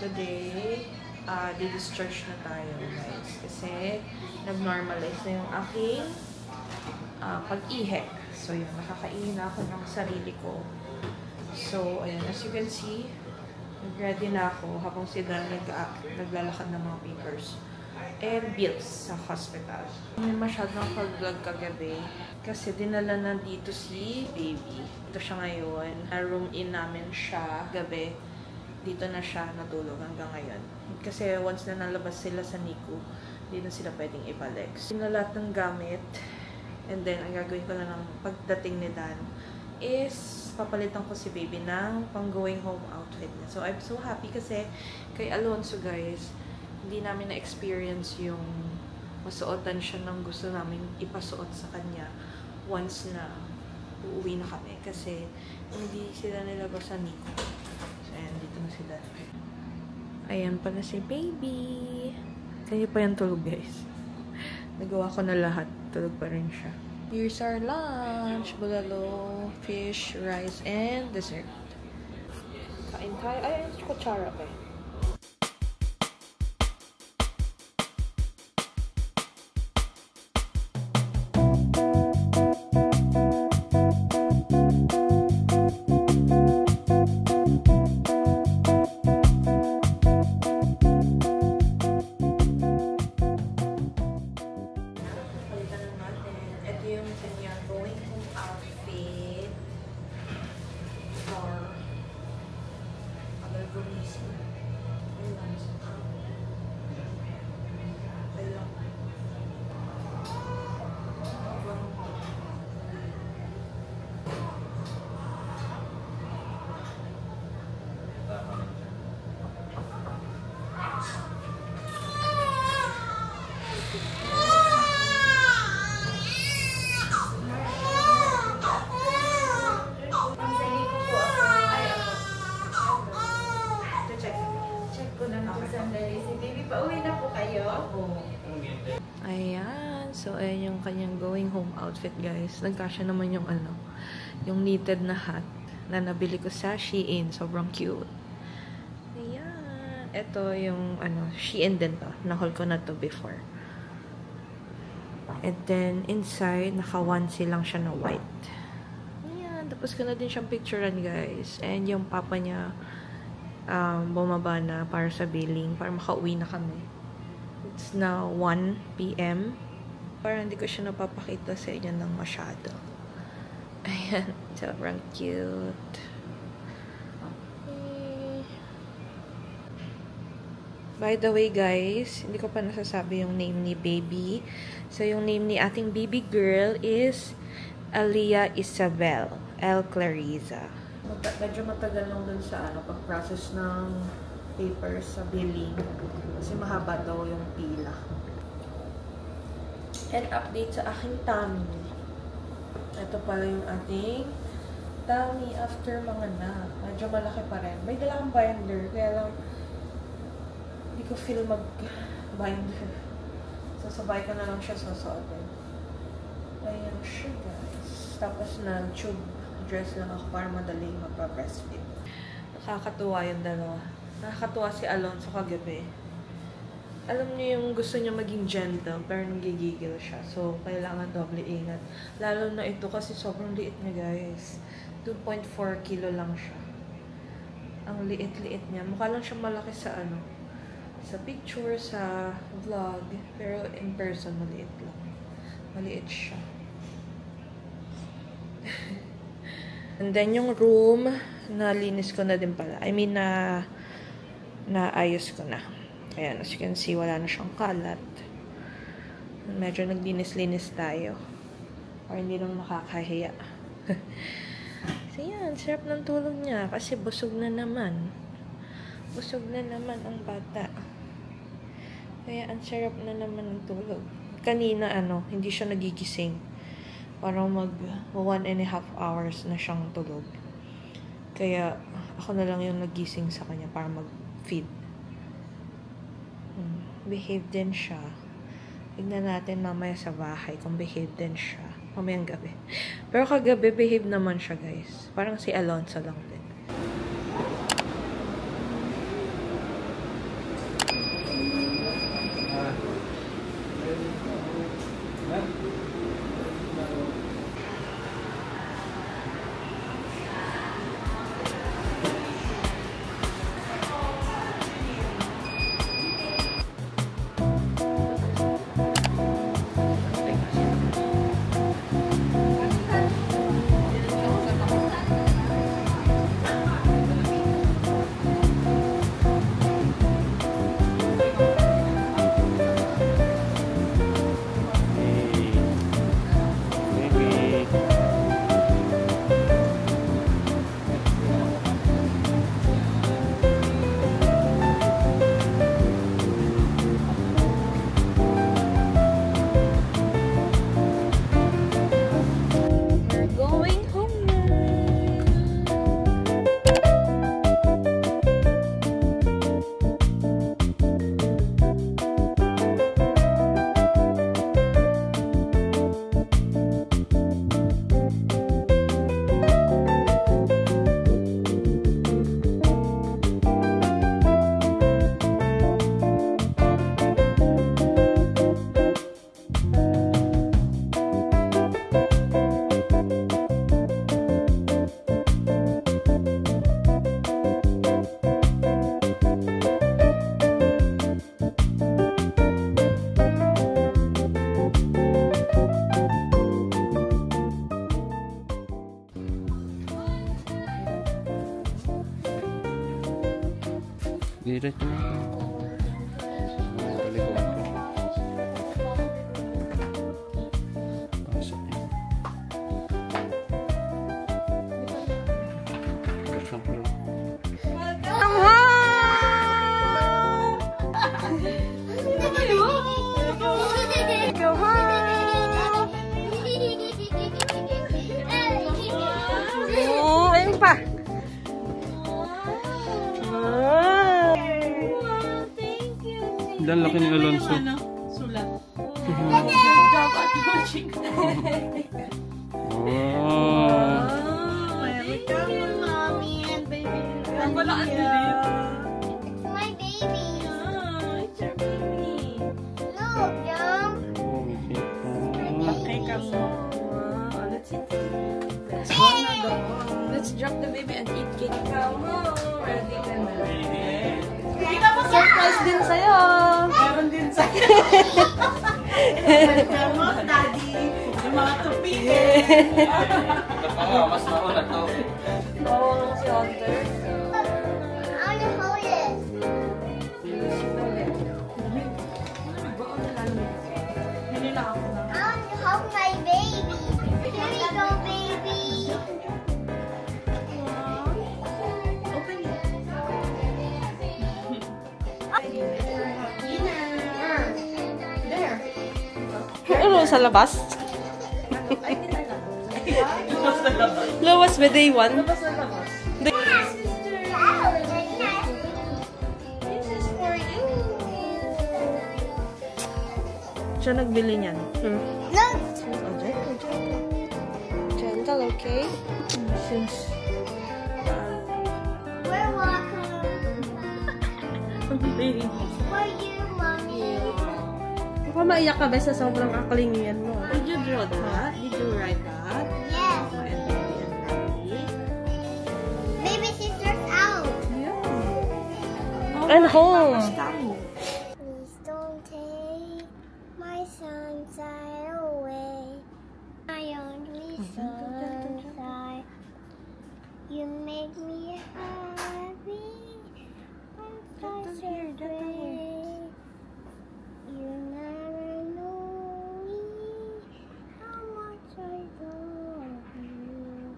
today, di-discharge na tayo, guys. Kasi, nag-normalize na yung aking pag-ihi. So, yun, nakakaihi na ako ng sarili ko. So, ayan, as you can see, nag-ready na ako habang sila naglalakad ng mga papers and bills sa hospital. May masyadong pag-vlog kagabi kasi dinala na dito si baby. Ito siya ngayon. Na-room in namin siya gabi. Dito na siya natulog hanggang ngayon. Kasi once na nalabas sila sa NICU, hindi na sila pwedeng ibalik. So, na lahat ng gamit. And then, ang gagawin ko na ng pagdating ni Dan is papalitan ko si baby ng pang-going home outfit niya. So, I'm so happy kasi kay Alonso, guys, hindi namin na-experience yung masuotan siya ng gusto namin ipasuot sa kanya once na uuwi na kami. Kasi hindi sila nilabas sa NICU. Ayan, dito na sila. Ayan pala si baby. Kaya pa yan tulog, guys. Nagawa ko na lahat. Tulog pa rin siya. Here's our lunch. Bulalo, fish, rice, and dessert. Kain tayo. Ay, kutsara pa eh. Ayan. So, ayan yung kanyang going home outfit, guys. Nagkasya naman yung yung knitted na hat na nabili ko sa Shein. Sobrang cute. Ayan. Ito yung, Shein din to. Nahol ko na to before. And then, inside, naka-onesie lang siya na white. Ayan. Tapos ko na din siyang picturean, guys. And yung papa niya, bumaba na para sa billing. Para makauwi na kami. It's now 1 p.m. Parang hindi ko siya napapakita sa inyo ng masyado. Ayan. Sobrang cute. Okay. By the way, guys, hindi ko pa nasasabi yung name ni baby. So, yung name ni ating baby girl is Alia Isabel L. Clariza. Medyo matagal lang dun sa pag-process ng papers sa billing. Kasi mahaba daw yung pila. And update sa aking tummy. Ito pala yung ating tummy after manganak. Medyo malaki pa rin. May dala akong binder. Kaya lang, hindi ko feel mag-binder. So, sabay ko na lang siya susuotin. Ayan siya, guys. Tapos nag-tube dress lang ako para madaling magpa-breastfeed. Nakakatuwa yung dalawa. Nakakatuwa si Alonso kagabi. Alam niyo yung gusto niya maging gentle, pero nanggigigil siya. So, kailangan doble ingat. Lalo na ito kasi sobrang liit niya, guys. 2.4 kilo lang siya. Ang liit-liit niya. Mukha lang siya malaki sa sa picture, sa vlog. Pero in person, maliit lang. Maliit siya. And then, yung room, nalinis ko na din pala. I mean, naayos ko na. Ayan, as you can see, wala na siyang kalat. Medyo naglinis-linis tayo. Or hindi lang makakahiya. So, yan. Sarap ng tulog niya. Kasi busog na naman. Busog na naman ang bata. Kaya, ang sarap na naman ng tulog. Kanina, hindi siya nagigising. Parang 1.5 hours na siyang tulog. Kaya, ako na lang yung nagising sa kanya para mag-feed. Behave din siya. Tignan natin mamaya sa bahay kung behave din siya. Mamayang gabi. Pero kagabi, behave naman siya, guys. Parang si Alonso lang din. Diretso na. Paliguan ko. Pasok niya. Pasok ko. Come home! Go home! Oh, ayun pa. Dan laki ni Alonso. Sulat. Wow. Welcome, mommy and baby. It's my baby. It's your baby. Look, Yum. Okay, come on. Let's eat. Let's go na doon. Let's drop the baby and eat cake. Come on. Ready ka na. Surprise din sa'yo. Meron din sa mo, daddy. Yung mga tupi. Mas nauna to. Oo, si Hunter. I want to hold it. Hindi lang ako na. I want to hold my baby. Here we go, baby. Open it. There. Ano sa labas? Lawas ba day one? Labas na labas. Day- Wow, This is for you. Siya nagbili niyan. look. Gentle, okay? Since We're welcome. baby. For you, mommy. Baka maiyak ka ba sa sobrang akalingian mo? Did you draw that? Did you write that? Yes. And baby and mommy? Baby sister's out. And home. Please don't take my sunshine away. My only sunshine. You make me happy. I'm such a great. You never know how much I love you.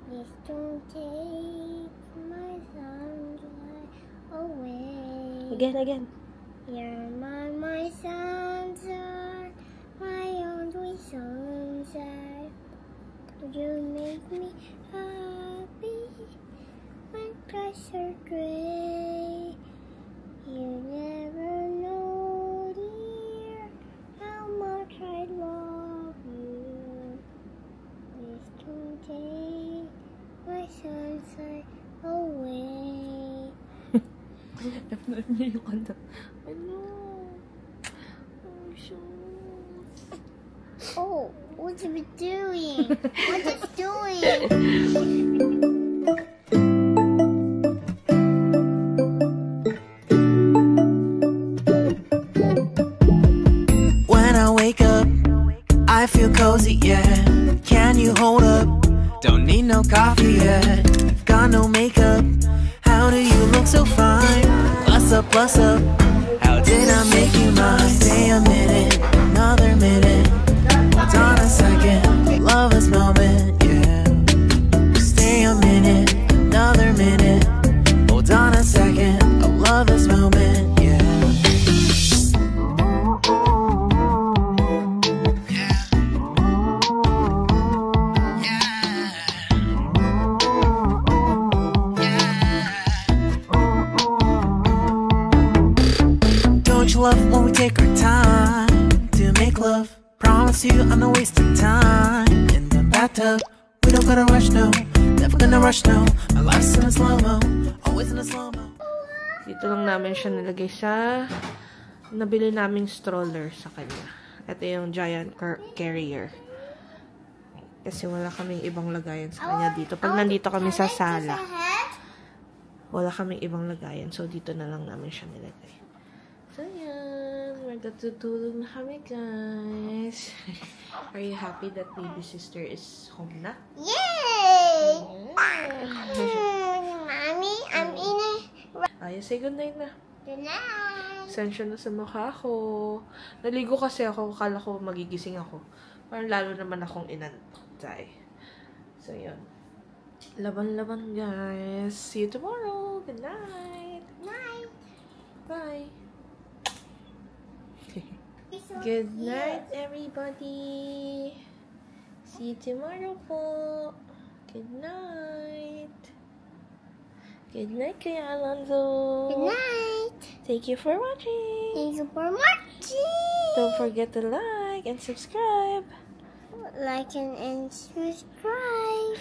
Please don't take my sunshine away. Again. You're my sunshine, my only sunshine. You make me happy when skies are gray. You never know, dear, how much I love you. Please don't take my sunshine away. Naiyak ka na. Ano? Oh, shoot. Oh, what's it doing? What's it doing? When I wake up, I feel cozy, yeah. Can you hold up? Don't need no coffee yet. Got no makeup. How do you look so fine? What's up, what's up? How did I make you mine? Stay a minute, another minute. Hold on a second, love this moment, yeah. Stay a minute, another minute. Hold on a second, I love this moment, yeah. Don't you love when we take our time to make love? Promise you I'm not wasting time in the bathtub. We don't gotta rush, no. Never gonna rush, no. My life's in a slow-mo, always in a slow-mo. Dito lang namin siya nilagay sa nabili naming stroller sa kanya. Ito yung giant carrier. Kasi wala kaming ibang lagayan sa kanya dito. Pag nandito kami sa sala, wala kaming ibang lagayan. So, dito na lang namin siya nilagay. So, yan. Magkatutulog na kami, guys. Are you happy that baby sister is home na? Yay! Yeah. Mommy, I'm in a... Ay, say good night na. Good night. Sensya na sa mukha ko. Naligo kasi ako. Akala ko magigising ako. Parang lalo naman akong inantay. So, yun. Laban-laban, guys. See you tomorrow. Good night. Night. Bye. Good night, everybody. See you tomorrow po. Good night. Good night, Kuya Alonzo. Good night. Thank you for watching. Thank you for watching. Don't forget to like and subscribe. Like and subscribe.